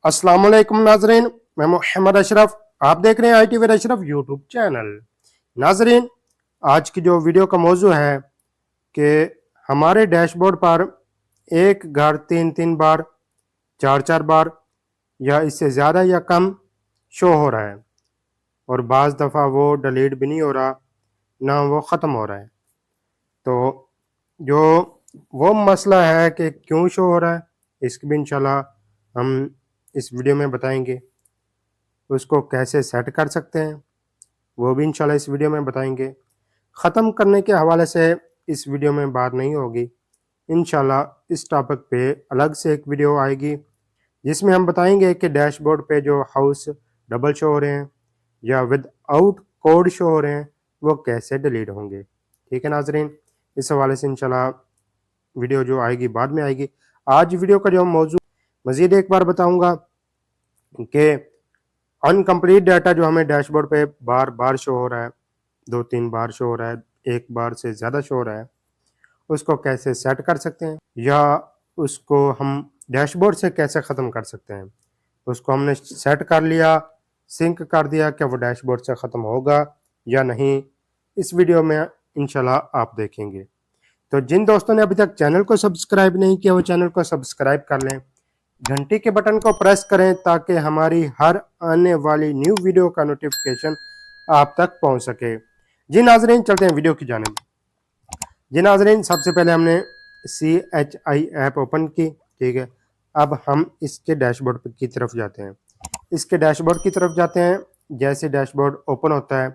अस्सलाम वालेकुम नाजरीन, मैं मोहम्मद अशरफ। आप देख रहे हैं IT with Ashraf YouTube channel. नाजरीन, आज की जो वीडियो का मौजू है कि हमारे डैशबोर्ड पर एक घर तीन तीन बार, चार चार बार या इससे ज़्यादा या कम शो हो रहा है और बाज़ दफ़ा वो डिलीट भी नहीं हो रहा, ना वो ख़त्म हो रहा है। तो जो वो मसला है कि क्यों शो हो रहा है, इसकी भी इंशाल्लाह हम इस वीडियो में बताएंगे। उसको कैसे सेट कर सकते हैं वो भी इंशाल्लाह इस वीडियो में बताएंगे। ख़त्म करने के हवाले से इस वीडियो में बात नहीं होगी, इंशाल्लाह इस टॉपिक पे अलग से एक वीडियो आएगी जिसमें हम बताएंगे कि डैशबोर्ड पे जो हाउस डबल शो हो रहे हैं या विद आउट कोड शो हो रहे हैं वो कैसे डिलीट होंगे। ठीक है नाजरीन, इस हवाले से इंशाल्लाह वीडियो जो आएगी बाद में आएगी। आज वीडियो का जो मौजू मज़ीद एक बार बताऊंगा कि अनकम्प्लीट डाटा जो हमें डैशबोर्ड पे बार बार शो हो रहा है, दो तीन बार शो हो रहा है, एक बार से ज़्यादा शो हो रहा है, उसको कैसे सेट कर सकते हैं या उसको हम डैशबोर्ड से कैसे ख़त्म कर सकते हैं। उसको हमने सेट कर लिया, सिंक कर दिया, क्या वो डैशबोर्ड से ख़त्म होगा या नहीं, इस वीडियो में इंशाल्लाह आप देखेंगे। तो जिन दोस्तों ने अभी तक चैनल को सब्सक्राइब नहीं किया वो चैनल को सब्सक्राइब कर लें, घंटी के बटन को प्रेस करें ताकि हमारी हर आने वाली न्यू वीडियो का नोटिफिकेशन आप तक पहुंच सके। जी नाजरीन, चलते हैं वीडियो की जानिब। जी नाजरीन, सबसे पहले हमने CHI ऐप ओपन की, ठीक है। अब हम इसके डैशबोर्ड की तरफ जाते हैं। इसके डैशबोर्ड की तरफ जाते हैं, जैसे डैशबोर्ड ओपन होता है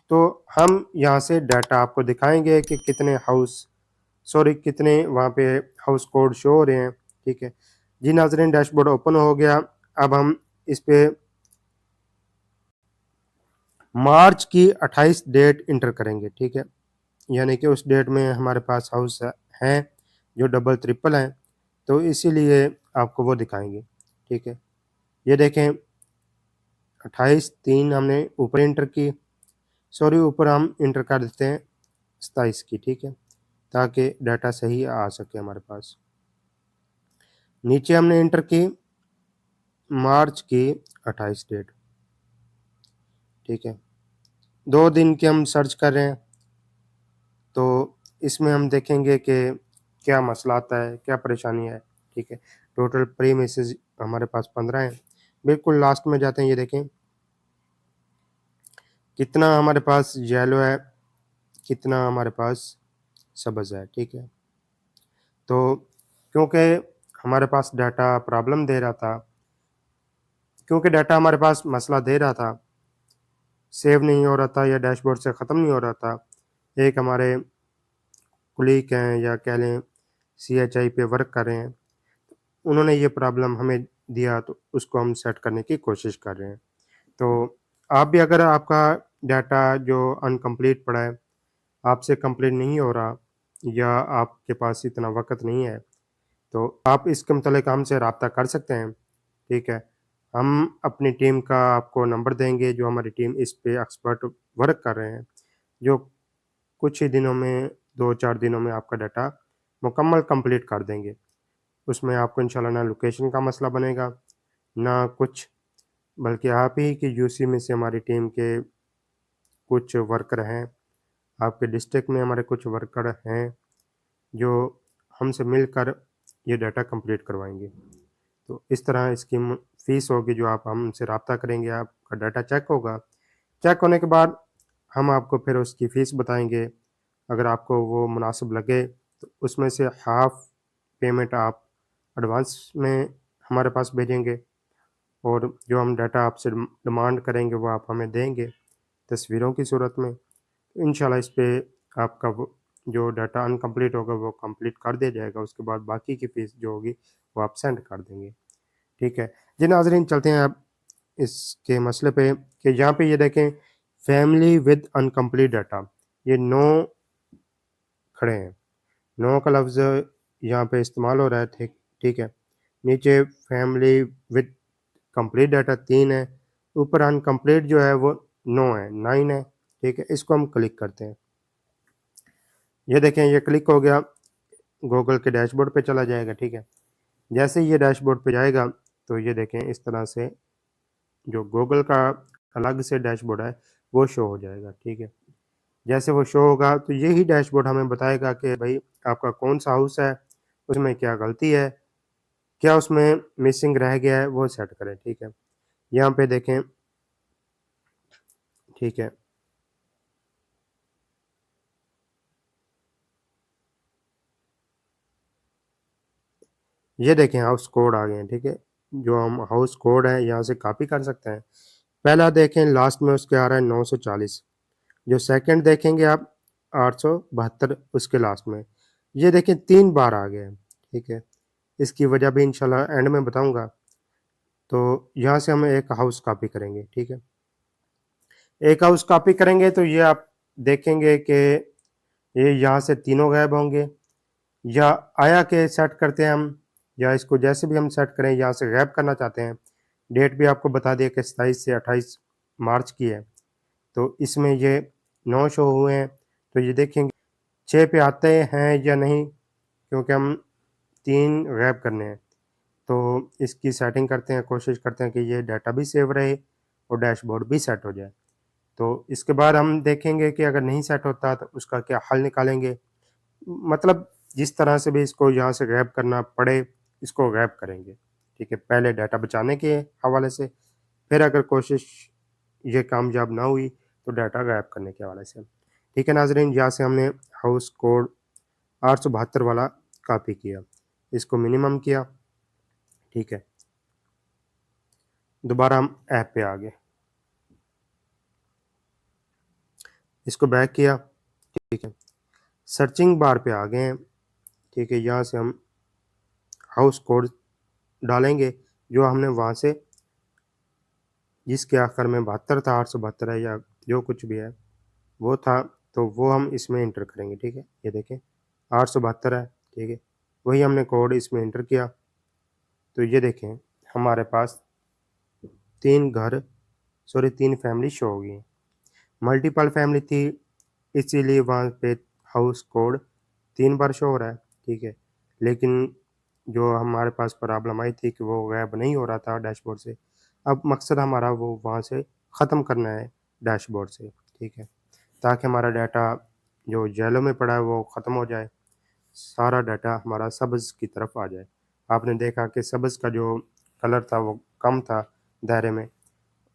तो हम यहाँ से डाटा आपको दिखाएंगे कि कितने वहाँ पे हाउस कोड शो हो रहे हैं, ठीक है। जी नाजरीन, डैशबोर्ड ओपन हो गया। अब हम इस पे मार्च की 28 डेट इंटर करेंगे, ठीक है। यानी कि उस डेट में हमारे पास हाउस हैं जो डबल ट्रिपल हैं, तो इसीलिए आपको वो दिखाएंगे, ठीक है। ये देखें 28/3 हमने ऊपर इंटर की, सॉरी ऊपर हम इंटर कर देते हैं 27 की, ठीक है, ताकि डाटा सही आ सके हमारे पास। नीचे हमने इंटर की मार्च की 28 डेट, ठीक है। 2 दिन की हम सर्च कर रहे हैं, तो इसमें हम देखेंगे कि क्या मसला आता है, क्या परेशानी है, ठीक है। टोटल प्री मैसेज हमारे पास 15 हैं। बिल्कुल लास्ट में जाते हैं, ये देखें कितना हमारे पास येलो है, कितना हमारे पास सब्ज़ है, ठीक है। तो क्योंकि हमारे पास डाटा प्रॉब्लम दे रहा था, क्योंकि डाटा हमारे पास मसला दे रहा था, सेव नहीं हो रहा था या डैशबोर्ड से ख़त्म नहीं हो रहा था। एक हमारे कुलीग हैं या कह लें CHI पे वर्क कर रहे हैं, उन्होंने ये प्रॉब्लम हमें दिया तो उसको हम सेट करने की कोशिश कर रहे हैं। तो आप भी अगर आपका डाटा जो अनकम्प्लीट पड़ा है, आपसे कंप्लीट नहीं हो रहा या आपके पास इतना वक़्त नहीं है, तो आप इसके मुतल्लिक़ हमसे राब्ता कर सकते हैं, ठीक है। हम अपनी टीम का आपको नंबर देंगे, जो हमारी टीम इस पे एक्सपर्ट वर्क कर रहे हैं, जो कुछ ही दिनों में 2-4 दिनों में आपका डाटा मुकम्मल कंप्लीट कर देंगे। उसमें आपको इंशाल्लाह ना लोकेशन का मसला बनेगा, ना कुछ, बल्कि आप ही की यूसी में से हमारी टीम के कुछ वर्कर हैं, आपके डिस्ट्रिक्ट में हमारे कुछ वर्कर हैं जो हमसे मिलकर ये डाटा कंप्लीट करवाएँगे। तो इस तरह इसकी फ़ीस होगी जो आप हमसे राब्ता करेंगे, आपका डाटा चेक होगा। चेक होने के बाद हम आपको फिर उसकी फ़ीस बताएँगे। अगर आपको वो मुनासिब लगे तो उसमें से हाफ़ पेमेंट आप एडवांस में हमारे पास भेजेंगे और जो हम डाटा आपसे डिमांड करेंगे वो आप हमें देंगे तस्वीरों की सूरत में। तो इंशाल्लाह इस पे आपका वो जो डाटा अनकम्प्लीट होगा वो कंप्लीट कर दिया जाएगा। उसके बाद बाकी की फ़ीस जो होगी वो आप सेंड कर देंगे, ठीक है। जी नाज़रीन, चलते हैं अब इसके मसले पे कि यहाँ पे ये देखें फैमिली विद अनकम्प्लीट डाटा, ये 9 खड़े हैं। 9 का लफ्ज़ यहाँ पे इस्तेमाल हो रहा है, ठीक ठीक है। नीचे फैमिली विद कंप्लीट डाटा 3 है, ऊपर अनकम्प्लीट जो है वो 9 है, 9 है, ठीक है। इसको हम क्लिक करते हैं। ये देखें ये क्लिक हो गया, गूगल के डैशबोर्ड पे चला जाएगा, ठीक है। जैसे ही ये डैशबोर्ड पे जाएगा तो ये देखें इस तरह से जो गूगल का अलग से डैशबोर्ड है वो शो हो जाएगा, ठीक है। जैसे वो शो होगा तो यही डैशबोर्ड हमें बताएगा कि भाई आपका कौन-सा हाउस है, उसमें क्या गलती है, क्या उसमें मिसिंग रह गया है, वो सेट करें, ठीक है। यहाँ पे देखें, ठीक है। ये देखें हाउस कोड आ गए हैं, ठीक है। जो हम हाउस कोड है यहाँ से कॉपी कर सकते हैं। पहला देखें लास्ट में उसके आ रहा है 940, जो सेकंड देखेंगे आप 872 उसके लास्ट में। ये देखें 3 बार आ गया है, ठीक है। इसकी वजह भी इंशाल्लाह एंड में बताऊँगा। तो यहाँ से हम एक हाउस कॉपी करेंगे, ठीक है। एक हाउस कॉपी करेंगे तो ये आप देखेंगे कि ये यहाँ से तीनों गायब होंगे, या आया के सेट करते हैं हम, या इसको जैसे भी हम सेट करें यहाँ से गायब करना चाहते हैं। डेट भी आपको बता दिया कि 27 से 28 मार्च की है, तो इसमें ये 9 शो हुए हैं। तो ये देखेंगे 6 पे आते हैं या नहीं, क्योंकि हम 3 गायब करने हैं। तो इसकी सेटिंग करते हैं, कोशिश करते हैं कि ये डाटा भी सेव रहे और डैशबोर्ड भी सेट हो जाए। तो इसके बाद हम देखेंगे कि अगर नहीं सेट होता तो उसका क्या हल निकालेंगे। मतलब जिस तरह से भी इसको यहाँ से गायब करना पड़े, इसको गायब करेंगे, ठीक है। पहले डाटा बचाने के हवाले से, फिर अगर कोशिश ये कामयाब ना हुई तो डाटा गायब करने के हवाले से, ठीक है नाज़रीन। यहाँ से हमने हाउस कोड 872 वाला कॉपी किया, इसको मिनिमम किया, ठीक है। दोबारा हम ऐप पे आ गए, इसको बैक किया, ठीक है। सर्चिंग बार पे आ गए हैं, ठीक है। यहाँ से हम हाउस कोड डालेंगे जो हमने वहाँ से, जिसके आखिर में 72 था, 872 है या जो कुछ भी है वो था, तो वो हम इसमें इंटर करेंगे, ठीक है। ये देखें 872 है, ठीक है। वही हमने कोड इसमें इंटर किया, तो ये देखें हमारे पास 3 घर, सॉरी 3 फैमिली शो हो गई हैं। मल्टीपल फैमिली थी, इसीलिए वहाँ पे हाउस कोड 3 बार शो हो रहा है, ठीक है। लेकिन जो हमारे पास प्रॉब्लम आई थी कि वो गायब नहीं हो रहा था डैशबोर्ड से, अब मकसद हमारा वो वहाँ से ख़त्म करना है डैशबोर्ड से, ठीक है। ताकि हमारा डाटा जो येलो में पड़ा है वो ख़त्म हो जाए, सारा डाटा हमारा सब्ज़ की तरफ आ जाए। आपने देखा कि सब्ज़ का जो कलर था वो कम था दायरे में,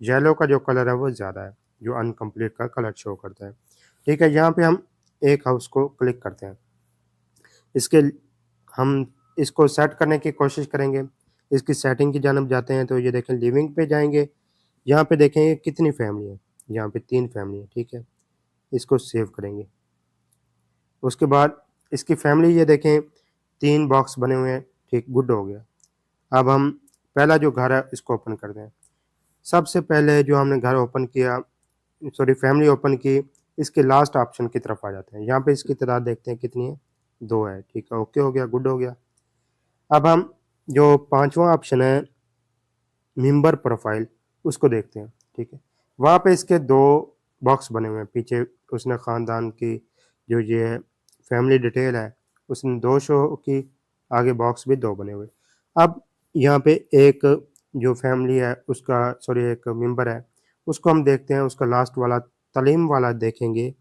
येलो का जो कलर है वो ज़्यादा है, जो अनकम्प्लीट का कलर शो करता है, ठीक है। यहाँ पे हम एक हाउस को क्लिक करते हैं, इसके हम इसको सेट करने की कोशिश करेंगे। इसकी सेटिंग की जानब जाते हैं, तो ये देखें लिविंग पे जाएँगे, यहाँ पे देखेंगे कितनी फैमिली है, यहाँ पे 3 फैमिली है, ठीक है। इसको सेव करेंगे। उसके बाद इसकी फैमिली ये देखें 3 बॉक्स बने हुए हैं, ठीक, गुड हो गया। अब हम पहला जो घर है इसको ओपन करते हैं। सबसे पहले जो हमने घर ओपन किया, सॉरी फैमिली ओपन की, इसके लास्ट ऑप्शन की तरफ आ जाते हैं। यहाँ पे इसकी तादाद देखते हैं कितनी है, 2 है, ठीक है। ओके हो गया, गुड हो गया। अब हम जो 5वां ऑप्शन है मेंबर प्रोफाइल, उसको देखते हैं, ठीक है। वहाँ पे इसके 2 बॉक्स बने हुए हैं, पीछे उसने ख़ानदान की जो ये है फैमिली डिटेल है उसने 2 शो की, आगे बॉक्स भी 2 बने हुए। अब यहाँ पे एक जो फैमिली है उसका, सॉरी एक मेंबर है, उसको हम देखते हैं, उसका लास्ट वाला तालीम वाला देखेंगे।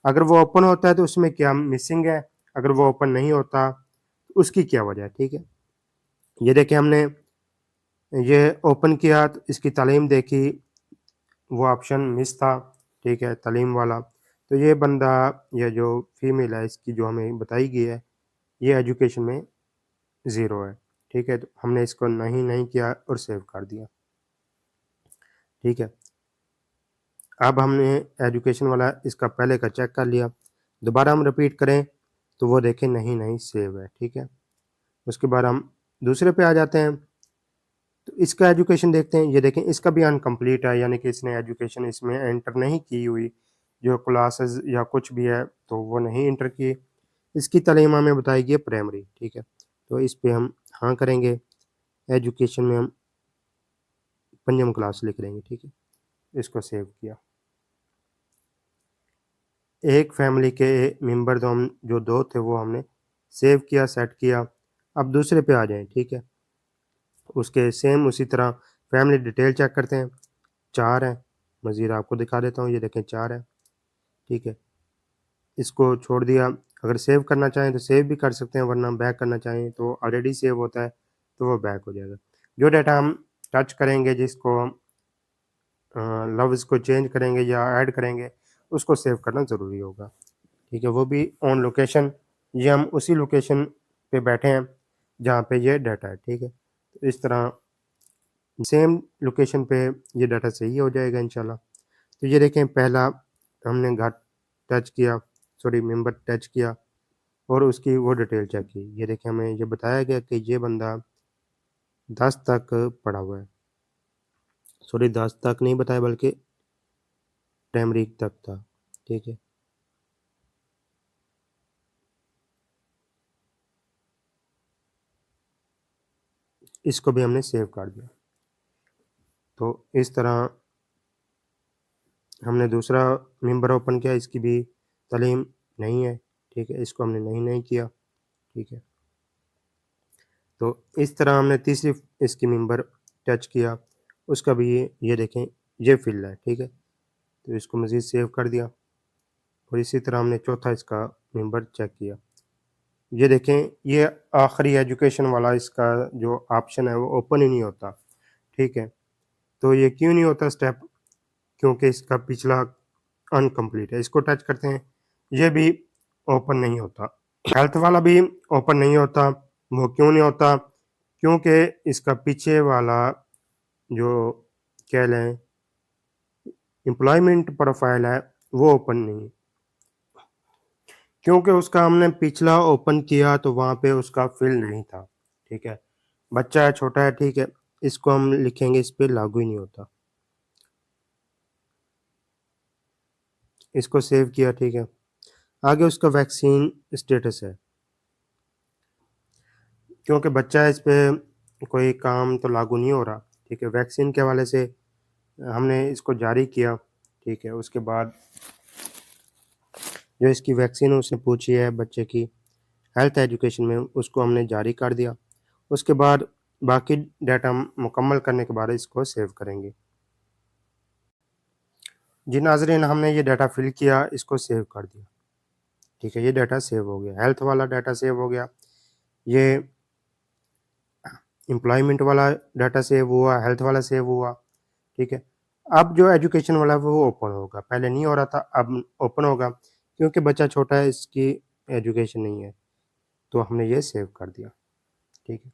अगर वो ओपन होता है तो उसमें क्या मिसिंग है, अगर वो ओपन नहीं होता तो उसकी क्या वजह है, ठीक है। ये देखें हमने ये ओपन किया तो इसकी तालीम देखी, वो ऑप्शन मिस था, ठीक है, तालीम वाला। तो ये बंदा, या जो फीमेल है इसकी जो हमें बताई गई है, ये एजुकेशन में 0 है, ठीक है। तो हमने इसको नहीं किया और सेव कर दिया, ठीक है। अब हमने एजुकेशन वाला इसका पहले का चेक कर लिया, दोबारा हम रिपीट करें तो वो देखें नहीं सेव है, ठीक है। उसके बाद हम दूसरे पे आ जाते हैं, तो इसका एजुकेशन देखते हैं। ये देखें इसका भी अनकम्प्लीट है, यानी कि इसने एजुकेशन इसमें एंटर नहीं की हुई, जो क्लासेस या कुछ भी है तो वो नहीं एंटर की। इसकी तालीम हमें बताई गई है प्राइमरी, ठीक है। तो इस पे हम हाँ करेंगे, एजुकेशन में हम 5वीं क्लास लिख लेंगे, ठीक है। इसको सेव किया। एक फैमिली के मेंबर जो 2 थे वो हमने सेव किया, सेट किया। अब दूसरे पे आ जाएँ, ठीक है। उसके सेम उसी तरह फैमिली डिटेल चेक करते हैं, 4 हैं, मज़ीद आपको दिखा देता हूँ, ये देखें 4 है, ठीक है। इसको छोड़ दिया, अगर सेव करना चाहें तो सेव भी कर सकते हैं, वरना बैक करना चाहें तो ऑलरेडी सेव होता है, तो वो बैक हो जाएगा। जो डाटा हम टच करेंगे, जिसको हम लफ्ज़ को चेंज करेंगे या ऐड करेंगे, उसको सेव करना ज़रूरी होगा, ठीक है। वो भी ऑन लोकेशन, ये हम उसी लोकेशन पे बैठे हैं जहाँ पे ये डाटा है, ठीक है। तो इस तरह सेम लोकेशन पे ये डाटा सही हो जाएगा इंशाल्लाह। तो ये देखें, पहला हमने घर टच किया, सॉरी मेंबर टच किया और उसकी वो डिटेल चेक की। ये देखें, हमें ये बताया गया कि ये बंदा 10 तक पढ़ा हुआ है, सॉरी 10 तक नहीं बताया बल्कि प्राइमरी तक था, ठीक है। इसको भी हमने सेव कर दिया। तो इस तरह हमने दूसरा मेंबर ओपन किया, इसकी भी तालीम नहीं है, ठीक है, इसको हमने नहीं किया, ठीक है। तो इस तरह हमने तीसरी इसकी मेंबर टच किया, उसका भी ये देखें, ये फ़िल है, ठीक है। तो इसको मज़ीद सेव कर दिया और इसी तरह हमने चौथा इसका मेंबर चेक किया। ये देखें, ये आखिरी एजुकेशन वाला इसका जो ऑप्शन है वो ओपन ही नहीं होता, ठीक है। तो ये क्यों नहीं होता स्टेप? क्योंकि इसका पिछला अनकम्प्लीट है। इसको टच करते हैं, ये भी ओपन नहीं होता। हेल्थ वाला भी ओपन नहीं होता। वो क्यों नहीं होता? क्योंकि इसका पीछे वाला जो कह लें एम्प्लॉयमेंट प्रोफाइल है, वो ओपन नहीं है। क्योंकि उसका हमने पिछला ओपन किया तो वहाँ पे उसका फिल नहीं था, ठीक है। बच्चा है, छोटा है, ठीक है, इसको हम लिखेंगे, इस पे लागू ही नहीं होता। इसको सेव किया, ठीक है। आगे उसका वैक्सीन स्टेटस है, क्योंकि बच्चा है, इस पे कोई काम तो लागू नहीं हो रहा, ठीक है। वैक्सीन के हवाले से हमने इसको जारी किया, ठीक है। उसके बाद जो इसकी वैक्सीन है उसने पूछी है बच्चे की हेल्थ एजुकेशन में, उसको हमने जारी कर दिया। उसके बाद बाकी डाटा मुकम्मल करने के बाद इसको सेव करेंगे। जी नाज़रीन, हमने ये डाटा फिल किया, इसको सेव कर दिया, ठीक है। ये डाटा सेव हो गया, हेल्थ वाला डाटा सेव हो गया, ये एम्प्लॉयमेंट वाला डाटा सेव हुआ, हेल्थ वाला सेव हुआ, ठीक है। अब जो एजुकेशन वाला है वो ओपन होगा, पहले नहीं हो रहा था, अब ओपन होगा, क्योंकि बच्चा छोटा है, इसकी एजुकेशन नहीं है, तो हमने ये सेव कर दिया, ठीक है।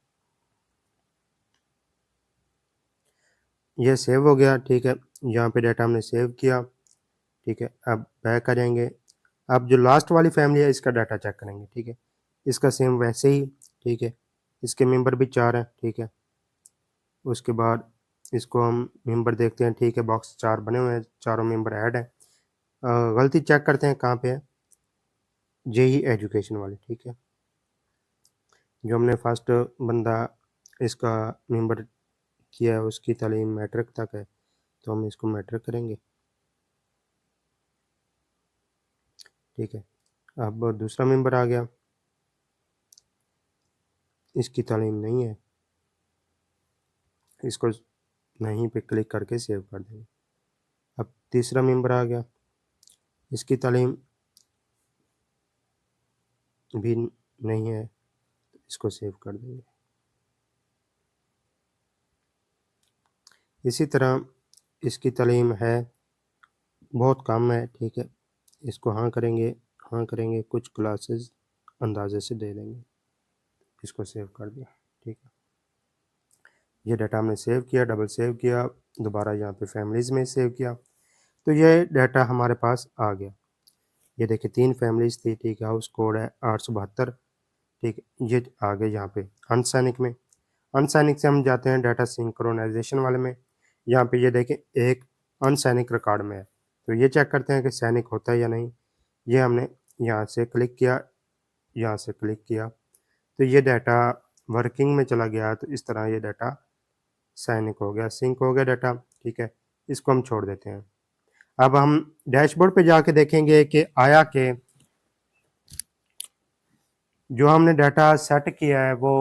ये सेव हो गया, ठीक है। यहाँ पे डाटा हमने सेव किया, ठीक है। अब बैक करेंगे, अब जो लास्ट वाली फैमिली है इसका डाटा चेक करेंगे, ठीक है। इसका सेम वैसे ही, ठीक है। इसके मेंबर भी 4 हैं, ठीक है। उसके बाद इसको हम मेंबर देखते हैं, ठीक है, बॉक्स 4 बने हुए हैं, चारों मेंबर ऐड हैं। गलती चेक करते हैं कहाँ पे है, जेई एजुकेशन वाले, ठीक है। जो हमने फर्स्ट बंदा इसका मेंबर किया है उसकी तालीम मैट्रिक तक है, तो हम इसको मैट्रिक करेंगे, ठीक है। अब दूसरा मेंबर आ गया, इसकी तालीम नहीं है, इसको नहीं पे क्लिक करके सेव कर देंगे। अब तीसरा मेंबर आ गया, इसकी तालीम भी नहीं है, इसको सेव कर देंगे। इसी तरह इसकी तालीम है, बहुत कम है, ठीक है। इसको हाँ करेंगे, हाँ करेंगे, कुछ क्लासेस अंदाजे से दे देंगे, इसको सेव कर दिया, ठीक है। ये डाटा हमने सेव किया, डबल सेव किया, दोबारा यहाँ पे फैमिलीज़ में सेव किया, तो ये डाटा हमारे पास आ गया। ये देखिए 3 फैमिलीज़ थी, ठीक है। हाउस कोड है 872, ठीक है। ये आ गए यहाँ पे अनसैनिक में। अनसैनिक से हम जाते हैं डाटा सिंक्रोनाइजेशन वाले में। यहाँ पे ये देखें एक अनसैनिक रिकॉर्ड में है, तो ये चेक करते हैं कि सैनिक होता है या नहीं। ये हमने यहाँ से क्लिक किया, यहाँ से क्लिक किया, तो ये डाटा वर्किंग में चला गया, तो इस तरह ये डाटा सैनिक हो गया, सिंक हो गया डाटा, ठीक है। इसको हम छोड़ देते हैं। अब हम डैशबोर्ड पे जाके देखेंगे कि आया कि जो हमने डाटा सेट किया है वो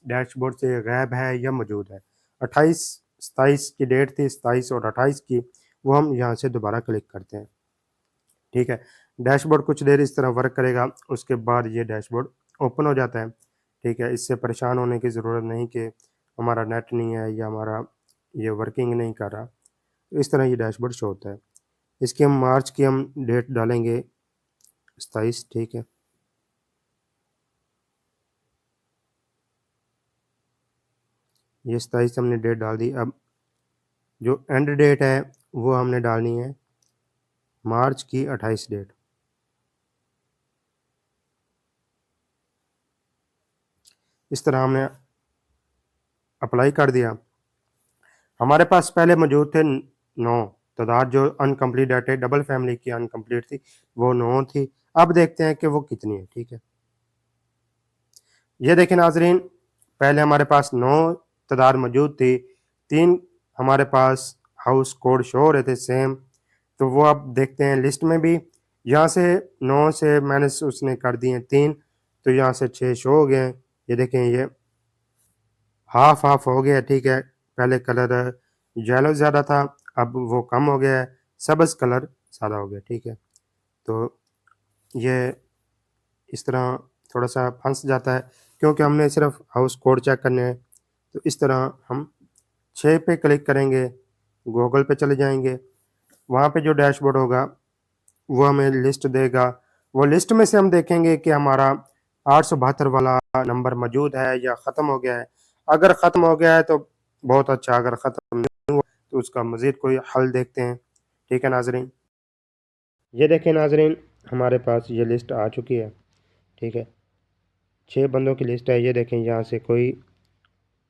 डैशबोर्ड से गायब है या मौजूद है। 28 27 की डेट थी, 27 और 28 की, वो हम यहाँ से दोबारा क्लिक करते हैं। ठीक है, डैशबोर्ड कुछ देर इस तरह वर्क करेगा, उसके बाद ये डैशबोर्ड ओपन हो जाता है। ठीक है, इससे परेशान होने की ज़रूरत नहीं कि हमारा नेट नहीं है या हमारा ये वर्किंग नहीं कर रहा। तो इस तरह ये डैशबोर्ड शो होता है। इसकी हम मार्च की हम डेट डालेंगे 27। ठीक है, ये 27 हमने डेट डाल दी। अब जो एंड डेट है वो हमने डालनी है मार्च की 28 डेट। इस तरह हमने अप्लाई कर दिया। हमारे पास पहले मौजूद थे 9 तादाद, जो अनकम्प्लीट डेट है, डबल फैमिली की अनकम्प्लीट थी, वो 9 थी। अब देखते हैं कि वो कितनी है। ठीक है, ये देखें नाजरीन, पहले हमारे पास 9 तादाद मौजूद थी, 3 हमारे पास हाउस कोड शो हो रहे थे सेम। तो वो अब देखते हैं लिस्ट में भी, यहाँ से 9 से मैंने उसने कर दिए 3, तो यहाँ से 6 शो हो गए हैं। ये देखें, ये हाफ हाफ हो गया। ठीक है, पहले कलर येलो ज़्यादा था, अब वो कम हो गया है, सब्ज़ कलर ज़्यादा हो गया। ठीक है, तो ये इस तरह थोड़ा सा फंस जाता है, क्योंकि हमने सिर्फ हाउस कोड चेक करने हैं। तो इस तरह हम 6 पे क्लिक करेंगे, गूगल पे चले जाएंगे, वहाँ पे जो डैशबोर्ड होगा वो हमें लिस्ट देगा। वो लिस्ट में से हम देखेंगे कि हमारा 872 वाला नंबर मौजूद है या ख़त्म हो गया है। अगर ख़त्म हो गया है तो बहुत अच्छा, अगर ख़त्म नहीं हुआ तो उसका मज़ीद कोई हल देखते हैं। ठीक है नाज़रीन, ये देखें नाज़रीन, हमारे पास ये लिस्ट आ चुकी है। ठीक है, 6 बंदों की लिस्ट है। ये देखें, यहाँ से कोई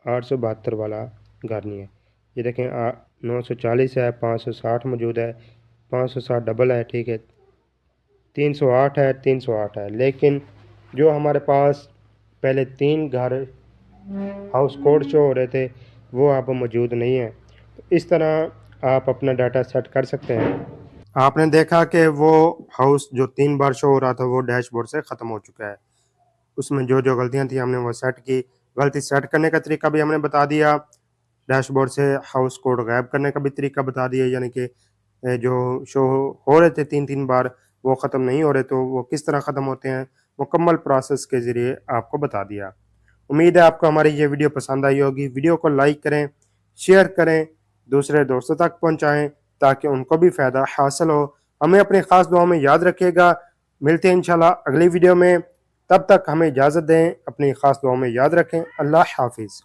872 वाला घर नहीं है। ये देखें 940 है, 560 मौजूद है, 560 डबल है। ठीक है, 308 है, 308 है, लेकिन जो हमारे पास पहले 3 घर हाउस कोड शो हो रहे थे वो अब मौजूद नहीं है। तो इस तरह आप अपना डाटा सेट कर सकते हैं। आपने देखा कि वो हाउस जो 3 बार शो हो रहा था वो डैशबोर्ड से ख़त्म हो चुका है। उसमें जो जो गलतियाँ थी हमने वो सेट की। गलती सेट करने का तरीका भी हमने बता दिया, डैशबोर्ड से हाउस कोड गायब करने का भी तरीका बता दिया, यानी कि जो शो हो रहे थे 3-3 बार वो ख़त्म नहीं हो रहे, तो वो किस तरह ख़त्म होते हैं मुकम्मल प्रोसेस के ज़रिए आपको बता दिया। उम्मीद है आपको हमारी ये वीडियो पसंद आई होगी। वीडियो को लाइक करें, शेयर करें, दूसरे दोस्तों तक पहुँचाएँ ताकि उनको भी फ़ायदा हासिल हो। हमें अपनी ख़ास दुआओं में याद रखिएगा। मिलते हैं इंशाल्लाह अगली वीडियो में, तब तक हमें इजाज़त दें। अपनी ख़ास दुआओं में याद रखें। अल्लाह हाफ़िज़।